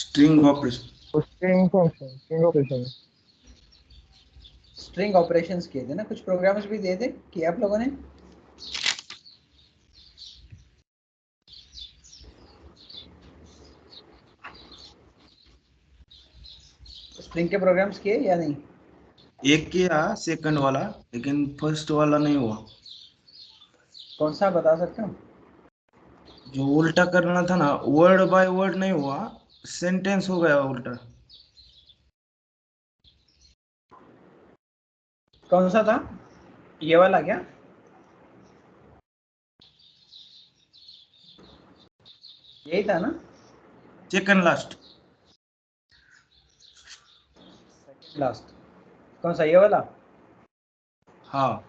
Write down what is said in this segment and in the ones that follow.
String operation. String function, string operation. String operations किए थे ना, कुछ प्रोग्राम्स भी दिए थे कि आप लोगों ने। स्ट्रिंग के प्रोग्राम्स किए या नहीं? एक किया सेकंड वाला, लेकिन फर्स्ट वाला नहीं हुआ। कौन सा बता सकते हो? जो उल्टा करना था ना, वर्ड बाय वर्ड नहीं हुआ, सेंटेंस हो गया उल्टा। कौन सा था? ये वाला क्या? यही था ना? Second last. Second last. कौन सा, ये वाला? हाँ।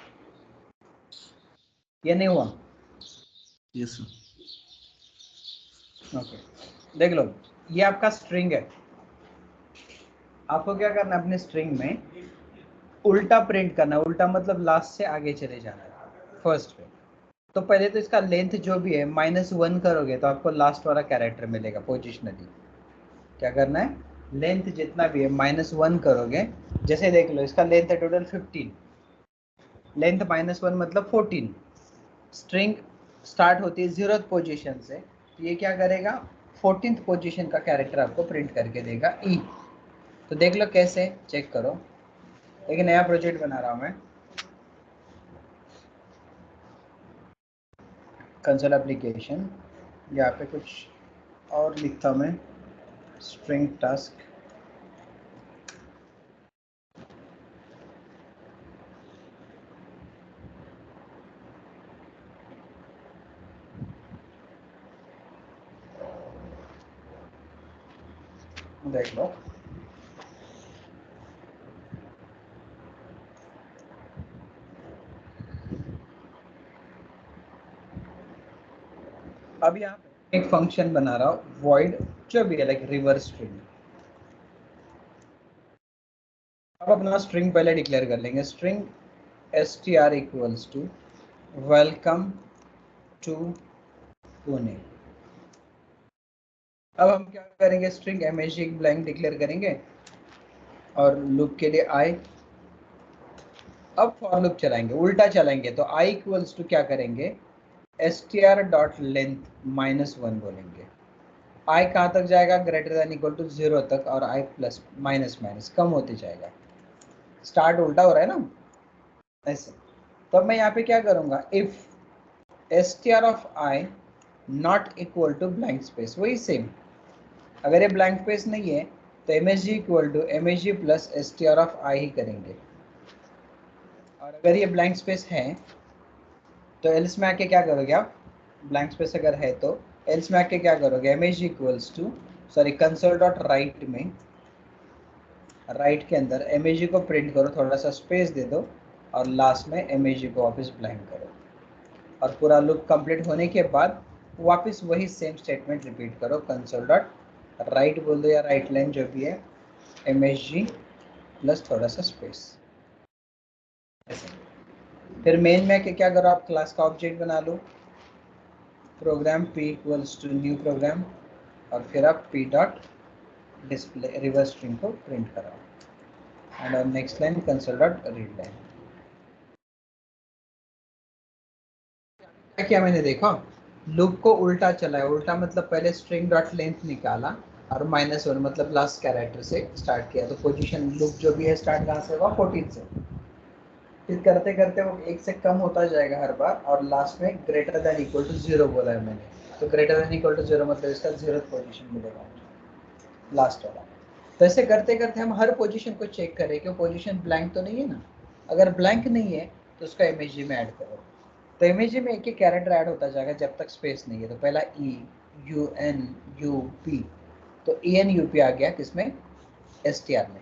ये नहीं हुआ? यस। ओके, देख लो, ये आपका स्ट्रिंग है। आपको क्या करना है, अपने स्ट्रिंग में उल्टा प्रिंट करना है। उल्टा मतलब लास्ट से आगे चले जाना है फर्स्ट पे। तो पहले तो इसका लेंथ जो भी है -1 करोगे तो आपको लास्ट वाला कैरेक्टर मिलेगा पोजिशनली। क्या करना है, लेंथ जितना भी है -1 करोगे। जैसे देख लो, इसका लेंथ है टोटल 15, लेंथ -1 मतलब 14। स्ट्रिंग स्टार्ट होती है 0th पोजीशन से, तो ये क्या करेगा, 14th पोजीशन का कैरेक्टर आपको प्रिंट करके देगा ई। तो देख लो कैसे, चेक करो। एक नया प्रोजेक्ट बना रहा हूँ मैं, कंसोल एप्लीकेशन। यहाँ पे कुछ और लिखता हूँ मैं, स्ट्रिंग टास्क। देख लो, अब यहाँ पे एक फंक्शन बना रहा हूँ void, जो भी है लाइक रिवर्स स्ट्रिंग। अब अपना स्ट्रिंग पहले डिक्लेयर कर लेंगे, string str equals to welcome to Pune. अब हम क्या करेंगे, स्ट्रिंग msg ब्लैंक डिक्लेयर करेंगे और लूप के लिए i। अब फॉर लूप चलाएंगे, उल्टा चलाएंगे, तो i इक्वल्स टू क्या करेंगे, str डॉट लेंथ -1 बोलेंगे। i कहाँ तक जाएगा, ग्रेटर देन इक्वल टू 0 तक, और i प्लस माइनस माइनस कम होते जाएगा। स्टार्ट उल्टा हो रहा है ना ऐसे। तो अब मैं यहाँ पे क्या करूँगा, if str of i not equal to blank space, वही सेम। अगर ये ब्लैंक स्पेस नहीं है तो msg equal to msg plus str of i ही करेंगे। और अगर ये ब्लैंक स्पेस है तो एल्स में आके क्या करोगे आप, ब्लैंक स्पेस अगर है तो एल्स में आके क्या करोगे, msg equals to sorry console dot write में, राइट के अंदर msg को प्रिंट करो, थोड़ा सा स्पेस दे दो और लास्ट में msg को वापस ब्लैंक करो। और पूरा लूप कंप्लीट होने के बाद वापस वही सेम स्टेटमेंट रिपीट करो, कंसोल डॉट राइट बोल दो या राइट लाइन जो भी है, msg प्लस थोड़ा सा स्पेस ऐसे। फिर मेन में कि क्या करो, आप क्लास का ऑब्जेक्ट बना लो, program p equals to new program, और फिर आप p dot display reverse string को प्रिंट कराओ and on next line console dot read line. क्या किया मैंने, देखा लूप को उल्टा चला है। उल्टा मतलब पहले स्ट्रिंग डॉट लेंथ निकाला और -1 मतलब लास्ट कैरेक्टर से स्टार्ट किया। तो पोजीशन लूप जो भी है स्टार्ट कहाँ से होगा, 14 से। फिर करते करते वो 1 से कम होता जाएगा हर बार, और लास्ट में ग्रेटर देन इक्वल टू 0 बोला है मैंने। तो ग्रेटर देन इक्वल टू 0 मतलब इसका 0th पोजीशन मिलेगा लास्ट वाला। तो ऐसे करते करते हम हर पोजीशन को चेक करें कि पोजीशन ब्लैंक तो नहीं है ना। अगर ब्लैंक नहीं है तो उसका इमेज में ऐड करो। तो इमेज में एक एक कैरेक्टर ऐड होता जाएगा जब तक स्पेस नहीं है। तो पहला E U N U P, तो ई एन यू पी आ गया किसमें, एस टी आर में।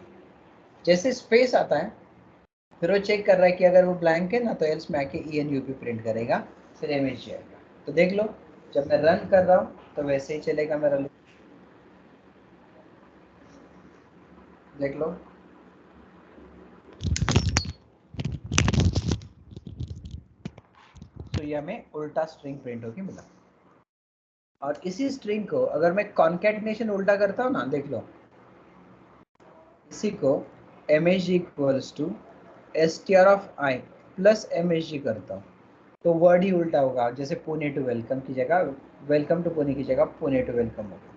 जैसे स्पेस आता है फिर वो चेक कर रहा है कि अगर वो ब्लैंक है ना तो एल्स में आके E N U P print करेगा, फिर इमेज आएगा। तो देख लो, जब मैं रन कर रहा हूँ तो वैसे ही चलेगा मेरा लूप। देख लो, तो ये हमें उल्टा स्ट्रिंग प्रिंट होके मिला। और इसी स्ट्रिंग को अगर मैं कॉन्केटनेशन उल्टा करता हूँ ना, देख लो, इसी को msg equals to str of i plus msg करता हूँ तो वर्ड ही उल्टा होगा। जैसे पुणे टू वेलकम की जगह वेलकम टू पुणे की जगह पुणे टू वेलकम होगा,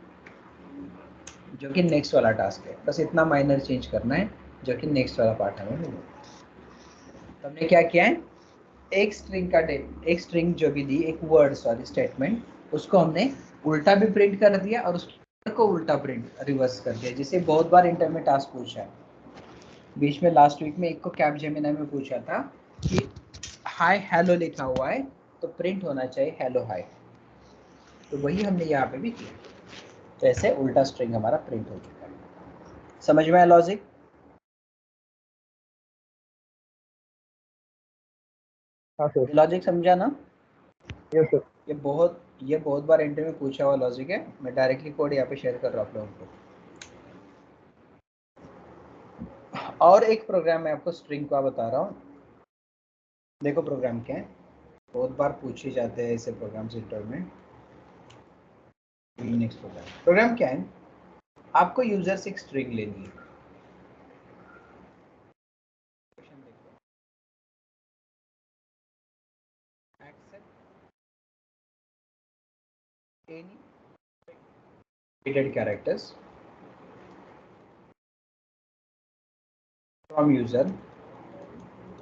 जो कि नेक्स्ट वाला टास्क है। बस इतना माइनर चेंज करना है जो कि नेक्स्ट वाला पार्ट हमें मिलेगा। तो हमने क्या किया है, एक स्ट्रिंग जो भी दी, एक वर्ड सॉरी स्टेटमेंट, उसको हमने उल्टा भी प्रिंट कर दिया और उसको उल्टा प्रिंट रिवर्स कर दिया, जिसे बहुत बार इंटर में टास्क पूछा है। बीच में लास्ट वीक में एक को कैपजेमिनी में पूछा था कि हाय हेलो लिखा हुआ है तो प्रिंट होना चाहिए हेलो हाय, तो वही हमने यहाँ पे भी किया। तो ऐसे उल्टा स्ट्रिंग हमारा प्रिंट हो चुका है। समझ में आया लॉजिक? हाँ सर। लॉजिक समझा ना? Yes sir. ये बहुत बार इंटरव्यू में पूछा हुआ लॉजिक है। मैं डायरेक्टली कोड यहाँ पे शेयर कर रहा हूँ आप लोगों को। और एक प्रोग्राम मैं आपको स्ट्रिंग का बता रहा हूँ। देखो प्रोग्राम क्या है, बहुत बार पूछे जाते हैं ऐसे प्रोग्राम्स इंटरव्यू में। नेक्स्ट प्रोग्राम क्या है, आपको यूजर से एक स्ट्रिंग लेनी है। Any repeated characters from user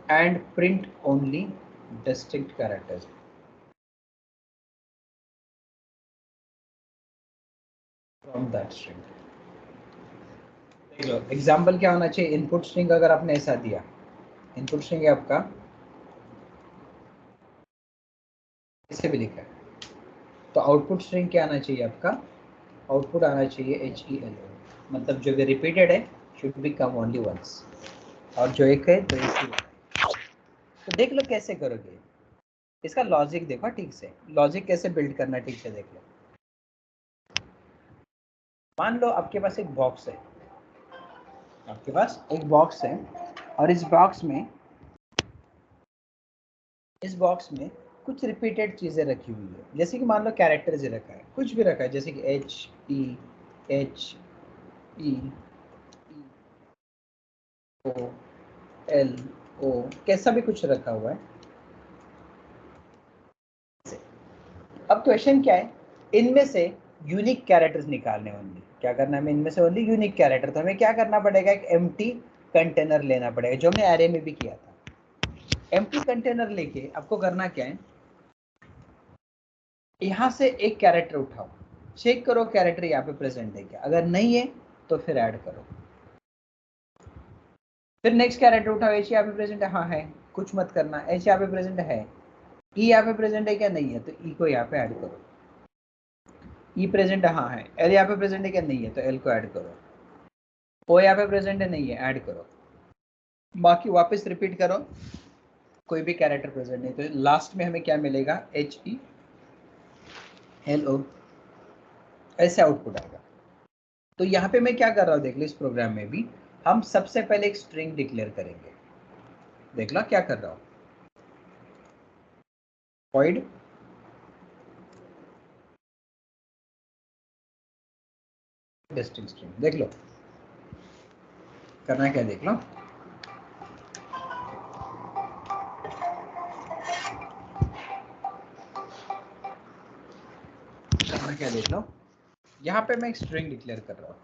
and print only distinct characters from that string। देखो एग्जाम्पल क्या होना चाहिए, इनपुट स्ट्रिंग अगर आपने ऐसा दिया, इनपुट स्ट्रिंग है आपका, इसे भी लिखा है, तो आउटपुट स्ट्रिंग क्या आना चाहिए आपका, आउटपुट आना चाहिए HELO, मतलब जो भी रिपीटेड है should be come only once, और जो एक है तो एक ही। तो देख लो कैसे करोगे, इसका लॉजिक देखो ठीक से, लॉजिक कैसे बिल्ड करना ठीक से देख लो। मान लो आपके पास एक बॉक्स है, आपके पास एक बॉक्स है और इस बॉक्स में कुछ रिपीटेड चीजें रखी हुई है, जैसे कि मान लो कैरेक्टर्स रखा है, कुछ भी रखा है, जैसे कि HE HELO कैसा भी कुछ रखा हुआ है। अब क्वेश्चन क्या है, इनमें से यूनिक कैरेक्टर्स निकालने होंगे। क्या करना है हमें, इनमें से ओनली यूनिक कैरेक्टर। तो हमें क्या करना पड़ेगा, एक एम्प्टी कंटेनर लेना पड़ेगा, जो हमने एरे में भी किया था। एम्प्टी कंटेनर लेके आपको करना क्या है, यहां से एक कैरेक्टर उठाओ, चेक करो कैरेक्टर यहाँ पे प्रेजेंट है क्या, अगर नहीं है तो फिर ऐड करो। फिर नेक्स्ट कैरेक्टर उठाओ, एच यहाँ पे प्रेजेंट है, हाँ है, कुछ मत करना, एच यहाँ पे प्रेजेंट है, ई यहाँ पे प्रेजेंट है क्या, नहीं है, तो ई को यहाँ पे ऐड करो। ई प्रेजेंट है, हाँ है, एल यहाँ पे प्रेजेंट है क्या, नहीं है, तो एल को ऐड करो। ओ यहाँ पे प्रेजेंट है, नहीं है, ऐड करो। बाकी वापस रिपीट करो, कोई भी कैरेक्टर प्रेजेंट नहीं, तो लास्ट में हमें क्या मिलेगा, HELO, ऐसे आउटपुट आएगा। तो यहाँ पे मैं क्या कर रहा हूँ देख लो, इस प्रोग्राम में भी हम सबसे पहले एक स्ट्रिंग डिक्लेयर करेंगे। देख लो क्या कर रहा हूँ, void डिस्टिंक्ट स्ट्रिंग। देख लो करना क्या, देख लो, करना क्या देख लो, यहाँ पे मैं एक स्ट्रिंग डिक्लेयर कर रहा हूँ,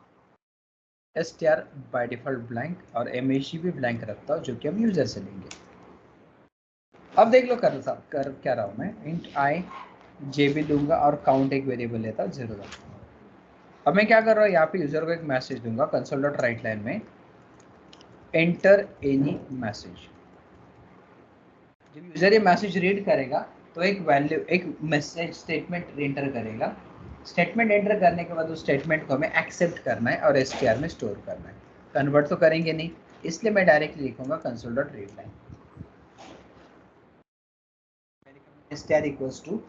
str बाय डिफॉल्ट ब्लैंक और msg भी ब्लैंक रखता हूँ, जो कि हम यूजर से लेंगे। अब देख लो कर क्या रहा हूँ मैं, int I JB दूंगा और काउंट एक वेरिएबल लेता हूँ 0 रखता हूँ। अब मैं क्या कर रहा हूँ, यहाँ पे यूजर को एक मैसेज दूंगा console.writeLine में, एंटर एनी मैसेज। जब यूजर ये मैसेज रीड करेगा तो एक वैल्यू, एक मैसेज स्टेटमेंट एंटर करेगा। स्टेटमेंट एंटर करने के बाद उस स्टेटमेंट को हमें एक्सेप्ट करना है और str में स्टोर करना है। कन्वर्ट तो करेंगे नहीं, इसलिए मैं डायरेक्टली लिखूंगा console.readline, str equals to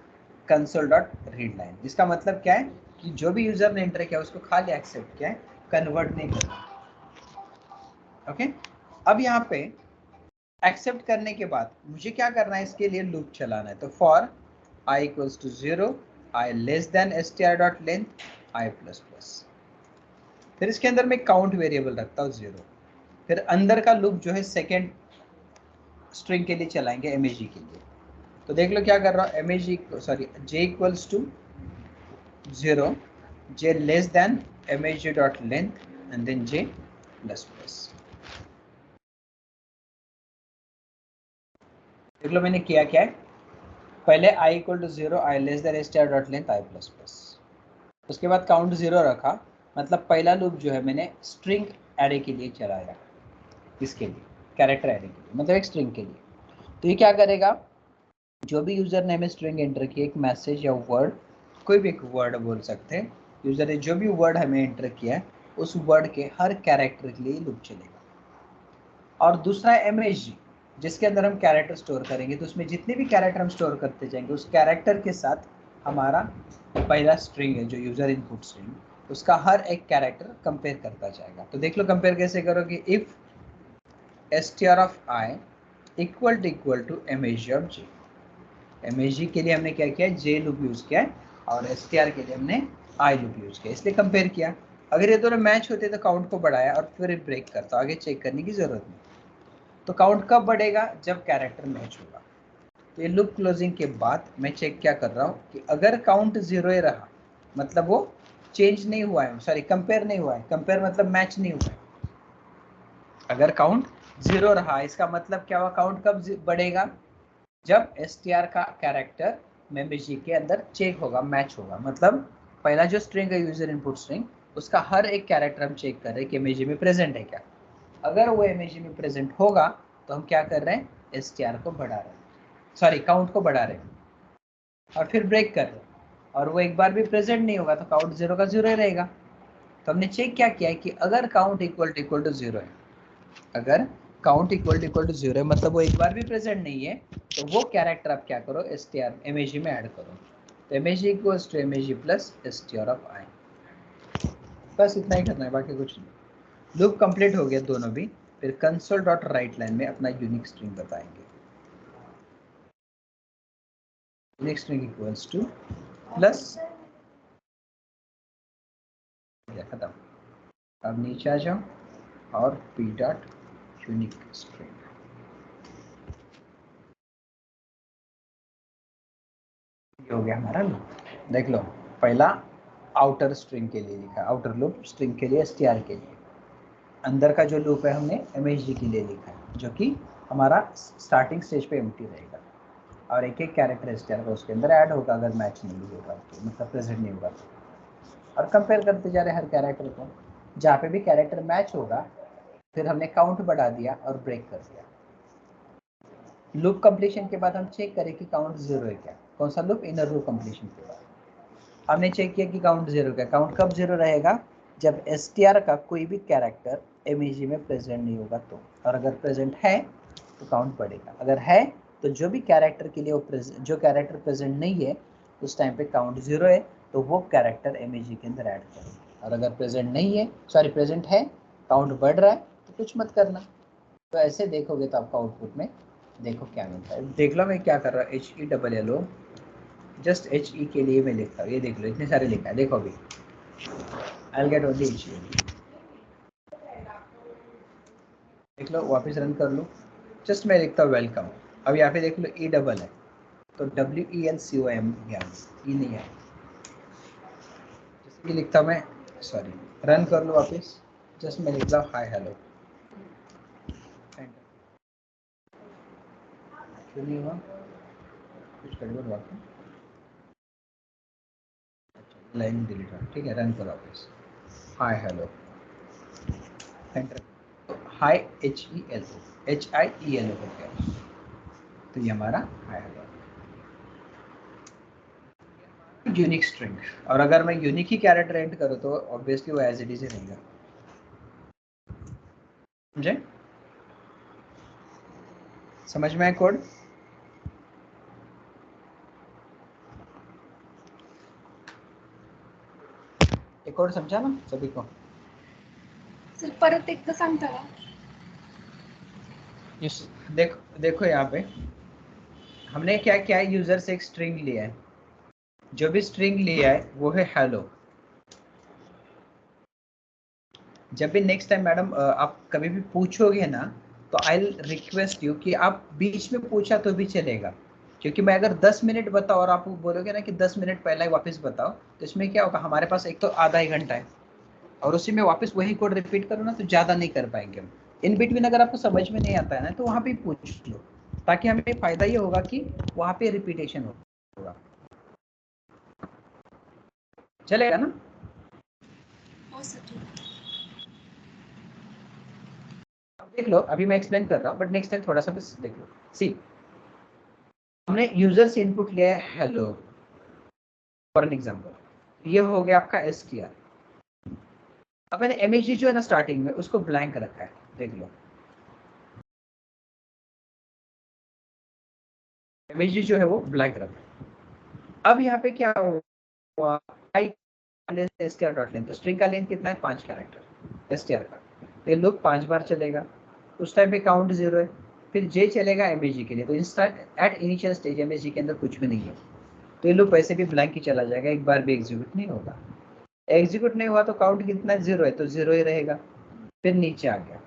console.readline, जिसका मतलब क्या है कि जो भी यूजर ने एंटर किया उसको खाली एक्सेप्ट किया है, कन्वर्ट नहीं करना। ओके, अब यहाँ पे एक्सेप्ट करने के बाद मुझे क्या करना है, इसके लिए लूप चलाना है। तो for i equals to 0 i less than str dot length i plus plus. फिर इसके अंदर मैं काउंट वेरिएबल रखता हूँ 0। फिर अंदर का लूप जो है सेकेंड स्ट्रिंग के लिए चलाएंगे mag के लिए। तो देख लो क्या कर रहा हूँ, j equals to 0, j less than mag dot length and then j plus plus. देख लो मैंने किया क्या है, पहले i equal to 0, i less than str dot length i plus plus. उसके बाद काउंट 0 रखा, मतलब पहला लूप जो है मैंने स्ट्रिंग एरे के लिए चलाया, इसके लिए कैरेक्टर एरे के लिए, मतलब एक स्ट्रिंग के लिए। तो ये क्या करेगा, जो भी यूजर ने हमें स्ट्रिंग एंटर की, एक मैसेज या वर्ड, कोई भी एक वर्ड बोल सकते हैं, यूजर ने जो भी वर्ड हमें एंटर किया है उस वर्ड के हर कैरेक्टर के लिए लूप चलेगा। और दूसरा एमएजी, जिसके अंदर हम कैरेक्टर स्टोर करेंगे, तो उसमें जितने भी कैरेक्टर हम स्टोर करते जाएंगे उस कैरेक्टर के साथ हमारा पहला स्ट्रिंग है जो यूजर इनपुट स्ट्रिंग, उसका हर एक कैरेक्टर कंपेयर करता जाएगा। तो देख लो कंपेयर कैसे करोगे, if str of i equal to MAG of j। MAG के लिए हमने क्या किया, j लूप यूज किया है, और str के लिए हमने i लूप यूज किया, इसलिए कंपेयर किया। अगर ये दोनों मैच होते तो काउंट को बढ़ाया और फिर ब्रेक करता, आगे चेक करने की जरूरत नहीं। तो काउंट कब बढ़ेगा, जब कैरेक्टर मैच होगा। तो ये लूप क्लोजिंग के बाद मैं चेक क्या कर रहा हूँ कि अगर काउंट 0 ही रहा, मतलब वो चेंज नहीं हुआ है, सॉरी कंपेयर नहीं हुआ है, कंपेयर मतलब मैच नहीं हुआ है। अगर काउंट 0 रहा, इसका मतलब क्या हुआ, काउंट कब बढ़ेगा, जब str का कैरेक्टर मेमोरी के अंदर चेक होगा, मैच होगा। मतलब पहला जो स्ट्रिंग है यूजर इनपुट स्ट्रिंग, उसका हर एक कैरेक्टर हम चेक कर रहे हैं कि इमेज में प्रेजेंट है क्या। अगर वो इमेज में प्रेजेंट होगा तो हम क्या कर रहे हैं, str को बढ़ा रहे हैं, सॉरी काउंट को बढ़ा रहे हैं, और फिर ब्रेक कर रहे हैं। और वो एक बार भी प्रेजेंट नहीं होगा तो काउंट 0 का 0 ही रहेगा। तो हमने चेक क्या किया है कि अगर काउंट इक्वल टू 0 है, अगर काउंट इक्वल टू 0 है, मतलब वो एक बार भी प्रेजेंट नहीं है, तो वो कैरेक्टर आप क्या करो, str एमएजी में ऐड करो। तो MAG equals to MAG plus str of i। बस इतना ही करना है, बाकी कुछ नहीं। लूप कंप्लीट हो गया दोनों भी। फिर कंसोल डॉट राइट लाइन में अपना यूनिक स्ट्रिंग बताएंगे। Unique string equals two plus, खत्म। अब नीचे आ जाओ और p डॉट यूनिक स्ट्रिंग, ये हो गया हमारा लूप। देख लो, पहला आउटर स्ट्रिंग के लिए लिखा, आउटर लूप स्ट्रिंग के लिए, str के लिए। अंदर का जो लूप है हमने एमएजी के लिए लिखा है, जो कि हमारा स्टार्टिंग स्टेज पे एम्प्टी रहेगा, और एक एक कैरेक्टर str का उसके अंदर ऐड होगा अगर मैच नहीं होगा तो, मतलब प्रेजेंट नहीं होगा तो। और कंपेयर करते जा रहे हर कैरेक्टर को, जहाँ पे भी कैरेक्टर मैच होगा फिर हमने काउंट बढ़ा दिया और ब्रेक कर दिया। लूप कंप्लीशन के बाद हम चेक करें कि काउंट 0 है क्या। कौन सा लूप, इनर लूप कंप्लीशन के बाद हमने चेक किया कि काउंट 0 क्या। काउंट कब 0 रहेगा, जब str का कोई भी कैरेक्टर एमएजी में प्रेजेंट नहीं होगा तो, और अगर प्रेजेंट है तो काउंट बढ़ेगा। अगर है तो जो भी कैरेक्टर के लिए वो जो कैरेक्टर प्रेजेंट नहीं है उस टाइम पे काउंट 0 है, तो वो कैरेक्टर एमएजी के अंदर ऐड करेंगे। और अगर प्रेजेंट नहीं है, सॉरी प्रेजेंट है, काउंट बढ़ रहा है, तो कुछ मत करना। तो ऐसे देखोगे तो आपका आउटपुट में देखो क्या मिलता है। देख लो मैं क्या कर रहा हूँ, HELL जस्ट HE के लिए मैं लिखता हूँ। ये देख लो इतने सारे लिखा है, देखो अभी I'll get only HE। देख लो, वापस रन कर लो, जस्ट मैं लिखता हूँ वेलकम। अब यहाँ पे देख लो E डबल है तो WELCOM E नहीं है, जैसे कि लिखता हूँ मैं, सॉरी रन कर लो वापस, जस्ट मैं लिखता हूँ हाय हेलो। क्यों नहीं हुआ, कुछ गड़बड़ हुआ क्या, लाइन डिलीट हुआ, ठीक है रन करो वापस, hi hello enter. High HIELO करके, तो ये हमारा हाई हेलो यूनिक स्ट्रिंग। और अगर मैं यूनिक ही कैरेक्टर एंटर करूँ तो ऑब्वियसली वो एज इट इज रहेगा। समझे, समझ में आया कोड। ये कोड समझा ना सभी को। सर परत एकदा सांगता का? देखो यहाँ पे हमने क्या किया है, यूजर से एक स्ट्रिंग लिया है, जो भी स्ट्रिंग लिया है वो है हेलो। जब भी नेक्स्ट टाइम मैडम आप कभी भी पूछोगे ना, तो आई रिक्वेस्ट यू कि आप बीच में पूछा तो भी चलेगा, क्योंकि मैं अगर 10 मिनट बताओ और आप बोलोगे ना कि 10 मिनट पहले वापस बताओ, तो इसमें क्या होगा, हमारे पास एक तो आधा ही घंटा है और उसी में वापस वही कोड रिपीट करो ना तो ज़्यादा नहीं कर पाएंगे हम। इन बिटवीन अगर आपको समझ में नहीं आता है ना तो वहाँ पे पूछ लो, ताकि हमें फायदा ये होगा कि वहाँ पे रिपीटेशन होगा। चलेगा ना? हो सके। देख लो, अभी मैं एक्सप्लेन कर रहा हूँ बट नेक्स्ट टाइम थोड़ा सा बस देख लो। सी, हमने यूजर से इनपुट लिया है हेलो फॉर एन एग्जांपल, ये हो गया आपका str। अब मैंने एमएजी जो है ना स्टार्टिंग में उसको ब्लैंक रखा है, देख लो एमएजी जो है वो ब्लैंक रखा है। अब यहाँ पे क्या हुआ, आई str डॉट लेंथ, तो स्ट्रिंग का लेंथ कितना है 5 कैरेक्टर str का, तो ये लूप 5 बार चलेगा, उस टाइम पे काउंट 0 है। फिर जे चलेगा एमएजी के लिए, तो instant at initial stage MAG के अंदर कुछ भी नहीं है, तो ये लूप वैसे भी ब्लैंक ही चला जाएगा, एक बार भी एग्जीक्यूट नहीं होगा। एग्जीक्यूट नहीं हुआ तो काउंट कितना 0 है, तो 0 ही रहेगा। फिर नीचे आ गया,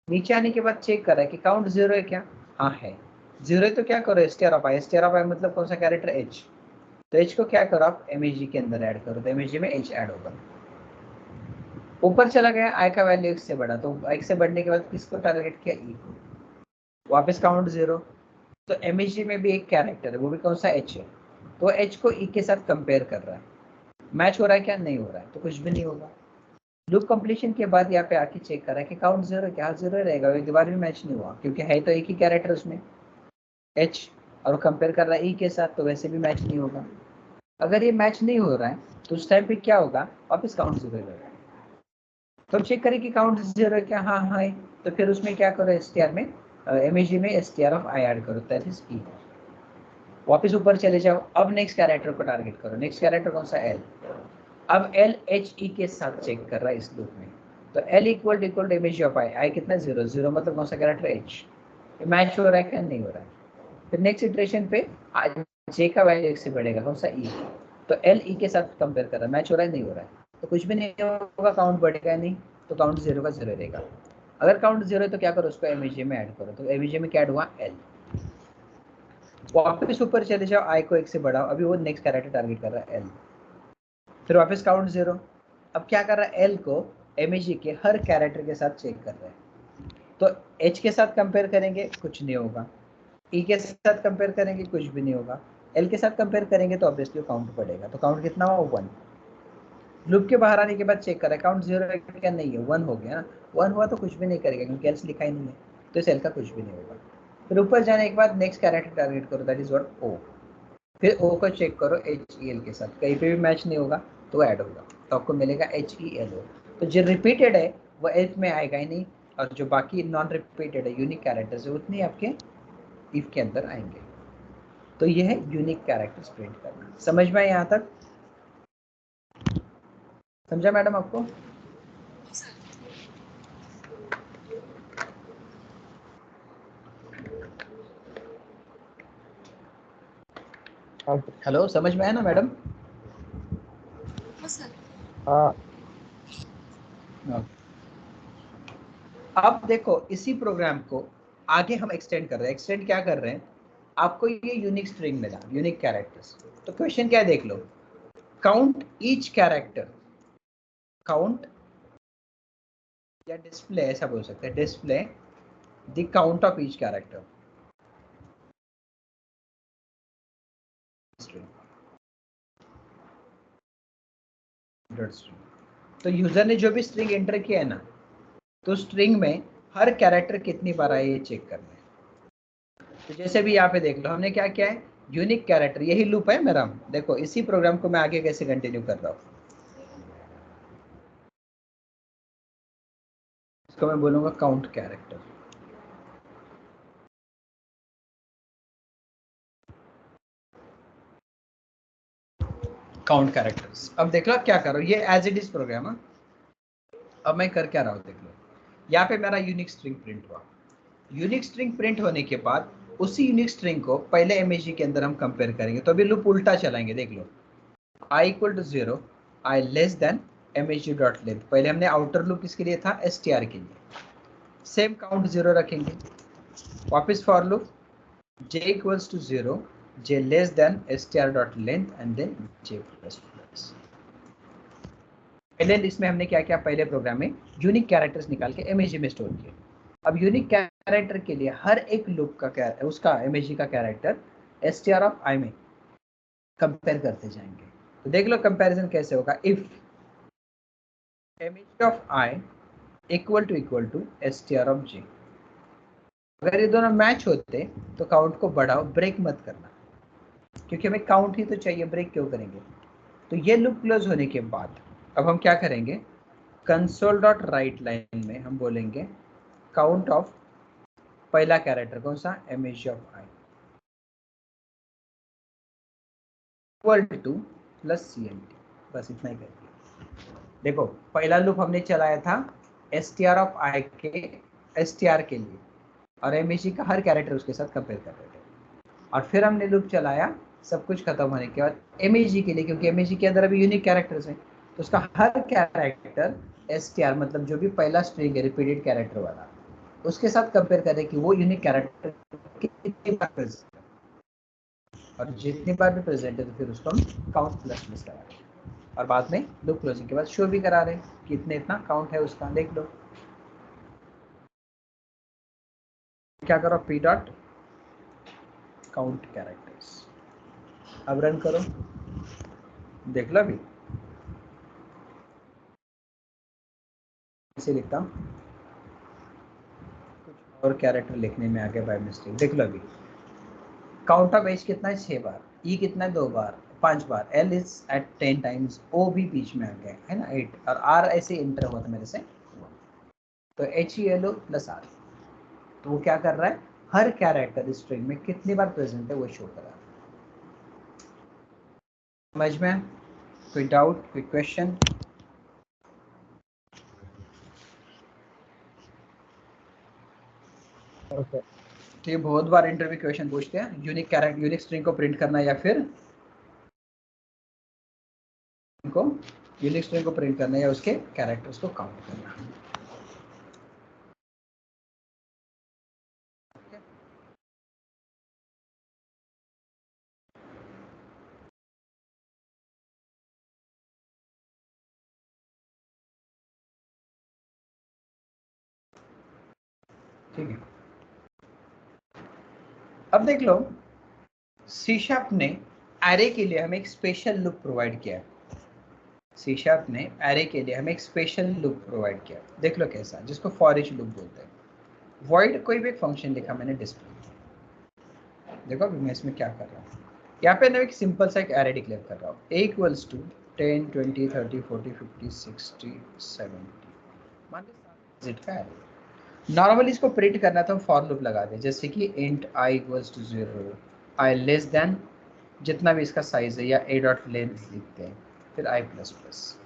नीचे आने के बाद चेक करा कि काउंट 0 है क्या, हाँ है 0 है, तो क्या करो str ऑफ i मतलब कौन सा कैरेक्टर h, तो h को क्या करो आप एमएजी के अंदर ऐड करो, तो एमएजी में h ऐड होगा। ऊपर चला गया, i का वैल्यू x से बढ़ा, तो x से बढ़ने के बाद किसको टारगेट किया, e को, वापस काउंट 0, तो एमएजी में भी एक कैरेक्टर है, वो भी कौन सा h है, तो h को e के साथ कंपेयर कर रहा है, मैच हो रहा है क्या, नहीं हो रहा है, तो कुछ भी नहीं होगा। लूप कंप्लीशन के बाद यहाँ पे आके चेक करा कि काउंट 0 क्या, 0 रहेगा, एक बार भी मैच नहीं हुआ, क्योंकि है तो एक ही कैरेक्टर उसमें h, और कंपेयर कर रहा है e के साथ, तो वैसे भी मैच नहीं होगा। अगर ये मैच नहीं हो रहा है तो उस टाइम पे क्या होगा, वापस काउंट 0 रहेगा। तो हम चेक करें कि काउंट 0 है क्या, हाँ हाँ है, तो फिर उसमें क्या करो, str में एमएजी में str ऑफ i ऐड करो, दैट इज e। वापस ऊपर चले जाओ, अब नेक्स्ट कैरेक्टर को टारगेट करो, नेक्स्ट कैरेक्टर कौन सा, l। अब l h e के साथ चेक कर रहा है इस लूप में, तो l equal to MAG of i कितना 0, 0 मतलब कौन सा कैरेक्टर h, मैच हो रहा है क्या, नहीं हो रहा है। फिर नेक्स्ट इटरेशन पे j का वैल्यू x से बढ़ेगा, कौन सा e, तो l e के साथ कंपेयर कर रहा है, मैच हो रहा है, नहीं हो रहा है, तो कुछ भी नहीं होगा, काउंट बढ़ेगा नहीं, तो काउंट 0 का 0 रहेगा। अगर काउंट 0 है तो क्या करो, उसको एमएजी में ऐड करो, तो एमएजी में क्या ऐड हुआ, l। वापस ऊपर चले जाओ, i को 1 से बढ़ाओ, अभी वो नेक्स्ट कैरेक्टर टारगेट कर रहा है l, फिर वापस काउंट 0। अब क्या कर रहा है, l को एमएजी के हर कैरेक्टर के साथ चेक कर रहा है, तो h के साथ कंपेयर करेंगे कुछ नहीं होगा, e के साथ कंपेयर करेंगे कुछ भी नहीं होगा, l के साथ कंपेयर करेंगे तो ऑब्वियसली काउंट बढ़ेगा, तो काउंट कितना हुआ, 1। लूप के बाहर आने के बाद चेक करें काउंट 0 है क्या, नहीं है, 1 हो गया ना, 1 हुआ तो कुछ भी नहीं करेगा क्योंकि एल्स लिखा ही नहीं है, तो इस l का कुछ भी नहीं होगा। फिर ऊपर जाने के बाद नेक्स्ट कैरेक्टर टारगेट करो, दैट इज व्हाट o, फिर o को चेक करो HEL के साथ, कहीं पे भी मैच नहीं होगा तो ऐड होगा, तो आपको मिलेगा HELO। तो जो रिपीटेड है वो एल्स में आएगा ही नहीं, और जो बाकी नॉन रिपीटेड है यूनिक कैरेक्टर्स है उतने आपके इफ के अंदर आएंगे। तो ये है यूनिक कैरेक्टर्स प्रिंट करना। समझ में आया यहाँ तक? समझा मैडम आपको? हो सर। हाँ सर। हेलो, समझ में आया ना मैडम? हो सर। हाँ अब देखो इसी प्रोग्राम को आगे हम एक्सटेंड कर रहे हैं। एक्सटेंड क्या कर रहे हैं, आपको ये यूनिक स्ट्रिंग मिला, यूनिक कैरेक्टर्स, तो क्वेश्चन क्या है देख लो, काउंट ईच कैरेक्टर, काउंट या डिस्प्ले, ऐसा बोल सकते हैं, display the count of each character तो यूजर ने जो भी स्ट्रिंग एंटर किया है ना, तो स्ट्रिंग में हर कैरेक्टर कितनी बार आया ये चेक करना है। तो जैसे भी यहाँ पे देख लो हमने क्या किया है, यूनिक कैरेक्टर, यही लूप है मेरा, देखो इसी प्रोग्राम को मैं आगे कैसे कंटिन्यू कर रहा हूँ, इसको मैं बोलूंगा काउंट कैरेक्टर। काउंट कैरेक्टर्स, अब देख लो आप क्या करो, ये एज इट इज प्रोग्राम है। अब मैं कर क्या रहा हूँ देख लो, यहाँ पे मेरा यूनिक स्ट्रिंग प्रिंट हुआ, यूनिक स्ट्रिंग प्रिंट होने के बाद उसी यूनिक स्ट्रिंग को पहले एमएजी के अंदर हम कंपेयर करेंगे, तो अभी लूप उल्टा चलाएंगे, देख लो I equal to 0, I less than MHG dot length. पहले हमने आउटर लूप किसके लिए था, एसटीआर के लिए, सेम काउंट 0 रखेंगे। वापस for loop j equals to 0, j less than STR dot length and then j plus plus. पहले इसमें हमने क्या किया, पहले प्रोग्राम में यूनिक कैरेक्टर्स निकाल के एमएचजी में स्टोर किए। अब यूनिक कैरेक्टर के लिए हर एक लूप का उसका एमएचजी का कैरेक्टर एसटीआर ऑफ आई में कंपेयर करते जाएंगे। तो देख लो कंपैरिजन कैसे होगा। If MHG of I equal to STR of J, अगर ये दोनों मैच होते तो काउंट को बढ़ाओ, ब्रेक मत करना, क्योंकि हमें काउंट ही तो चाहिए, ब्रेक क्यों करेंगे। तो ये लूप क्लोज होने के बाद अब हम क्या करेंगे, कंसोल डॉट राइट लाइन में हम बोलेंगे काउंट ऑफ पहला कैरेक्टर कौन सा, MHG of I equal two plus CNT, बस इतना ही करिए। देखो पहला लूप हमने चलाया था एसटीआर ऑफ आई के एसटीआर के लिए, और एमएचजी का हर कैरेक्टर उसके साथ कंपेयर कर रहे थे। और फिर हमने लूप चलाया सब कुछ खत्म होने के बाद एमएचजी के लिए, क्योंकि एमएचजी के अंदर अभी यूनिक कैरेक्टर्स हैं, तो उसका हर कैरेक्टर एसटीआर मतलब जो भी पहला स्ट्रिंग है रिपीटेड कैरेक्टर वाला, उसके साथ कंपेयर करें कि वो यूनिक कैरेक्टर कितनी बार प्रेजेंट है, और जितनी बार भी प्रेजेंट है तो फिर उसको हम काउंट प्लस प्लस करा रहे हैं। और बाद में लूप क्लोजिंग के बाद शो भी करा रहे हैं कि इतना काउंट है उसका। देख लो क्या करो, पी डॉट काउंट कैरेक्टर्स, अब रन करो, देख लो अभी इसे लिखता हूँ, कुछ और कैरेक्टर लिखने में आ गया बाय मिस्टेक। देख लो अभी काउंट ऑफ एज कितना है 6 बार, ई कितना है 2 बार 5 बार, एल इज एट 10 टाइम्स, ओ भी बीच में आ गया है ना 8, और आर ऐसे इंटर हुआ था मेरे से, तो H E L O plus R, तो वो क्या कर रहा है, हर कैरेक्टर स्ट्रिंग में कितनी बार प्रेजेंट है वो शो कर रहा है। समझ में, कोई डाउट, कोई क्वेश्चन? ओके। तो ये बहुत बार इंटरव्यू क्वेश्चन पूछते हैं, यूनिक कैरेक्टर यूनिक स्ट्रिंग को प्रिंट करना या फिर को यूनिक स्ट्रिंग को प्रिंट करना या उसके कैरेक्टर्स को काउंट करना। ठीक है, अब देख लो सी शार्प ने एरे के लिए हमें एक स्पेशल लूप प्रोवाइड किया है। सी शार्प ने एरे के लिए हमें एक स्पेशल लूप प्रोवाइड किया, देख लो कैसा, जिसको फॉर ईच लूप बोलते हैं। वॉइड कोई भी एक फंक्शन लिखा मैंने डिस्प्ले, देखो अभी मैं इसमें क्या कर रहा हूँ, यहाँ पे मैं एक सिंपल सा एक एरे डिक्लेयर कर रहा हूँ, a इक्वल्स टू 10 20 30 40 50 60 70, मान लीजिए का एरे। नॉर्मली इसको प्रिंट करना तो हम फॉर लूप लगा दें, जैसे कि int i equals to 0, i less than जितना भी इसका साइज है, या a डॉट लेंथ लिखते हैं, फिर i प्लस प्लस।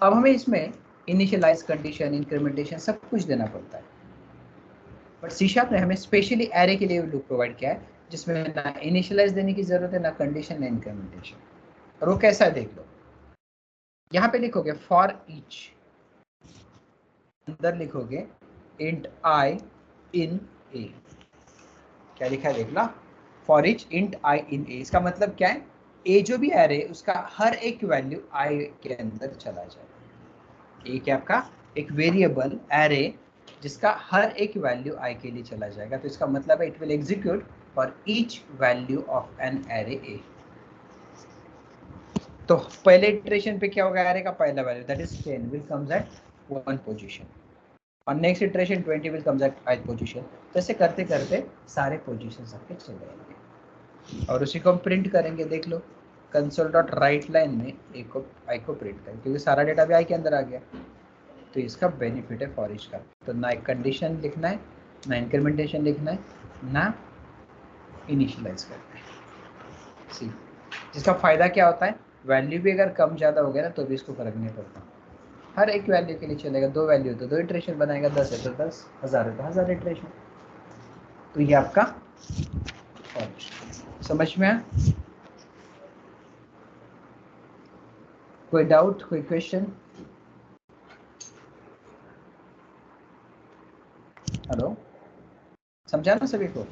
अब हमें इसमें इनिशियलाइज कंडीशन इंक्रीमेंटेशन सब कुछ देना पड़ता है, बट सी शार्प ने हमें स्पेशली एरे के लिए लूप प्रोवाइड किया है जिसमें ना इनिशियलाइज देने की जरूरत है, ना कंडीशन, ना इंक्रीमेंटेशन। और वो कैसा है देख लो, यहाँ पे लिखोगे फॉर ईच, अंदर लिखोगे इंट i इन a, क्या लिखा है देख लो, for each int i in a, इसका मतलब क्या है, a जो भी एरे उसका हर एक वैल्यू i के अंदर चला जाएगा। a क्या आपका एक वेरिएबल एरे जिसका हर एक वैल्यू i के लिए चला जाएगा, तो इसका मतलब है it will execute for each value of an array a। तो पहले इटरेशन पे क्या होगा, एरे का पहला value that is 10 will comes at 1 position, और next iteration 20 will comes at 8 position. तो ऐसे करते करते सारे पोजीशंस आपके चले जाएंगे, और उसी को हम प्रिंट करेंगे। देख लो कंसोल डॉट राइट लाइन में आई को प्रिंट करें, क्योंकि सारा डेटा भी आई के अंदर आ गया। तो इसका बेनिफिट है फॉर ईच का, तो ना एक कंडीशन लिखना है, ना इंक्रीमेंटेशन लिखना है, ना इनिशियलाइज करना है। सी जिसका फायदा क्या होता है, वैल्यू भी अगर कम ज़्यादा हो गया ना तो भी इसको फर्क नहीं पड़ता, हर एक वैल्यू के लिए चलेगा। 2 वैल्यू तो 2 इटरेशन बनाएगा, 10 है तो 10, 1000 है तो 1000 इटरेशन। तो ये आपका समझ में आया? कोई डाउट, कोई क्वेश्चन? हेलो, समझा ना सभी को?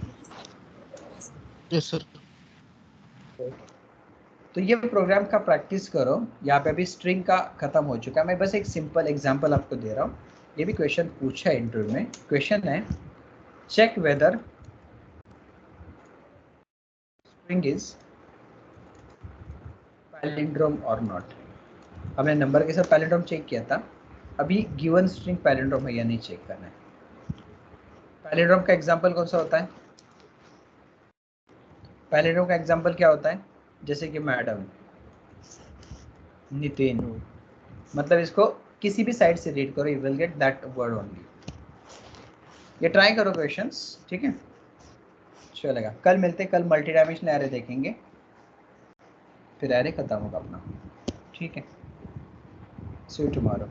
Yes sir. तो ये प्रोग्राम का प्रैक्टिस करो। यहाँ पे अभी स्ट्रिंग का खत्म हो चुका है। मैं बस एक सिंपल एग्जांपल आपको दे रहा हूँ। ये भी क्वेश्चन पूछा है इंटरव्यू में। क्वेश्चन है check whether string is palindrome or not. हमने नंबर के साथ पैलिंड्रोम चेक किया था, अभी गिवन स्ट्रिंग पैलिंड्रोम है या नहीं चेक करना है। पैलिंड्रोम का एग्जांपल कौन सा होता है? पैलिंड्रोम का एग्जांपल क्या होता है? जैसे कि मैडम, नितिन, मतलब इसको किसी भी साइड से रीड करो, you will get that word only. ये ट्राई करो क्वेश्चंस, ठीक है? चलेगा, कल मिलते, कल मल्टी डायमेंशनल एरे देखेंगे, फिर एरे खत्म होगा अपना, ठीक है? सी यू टुमारो।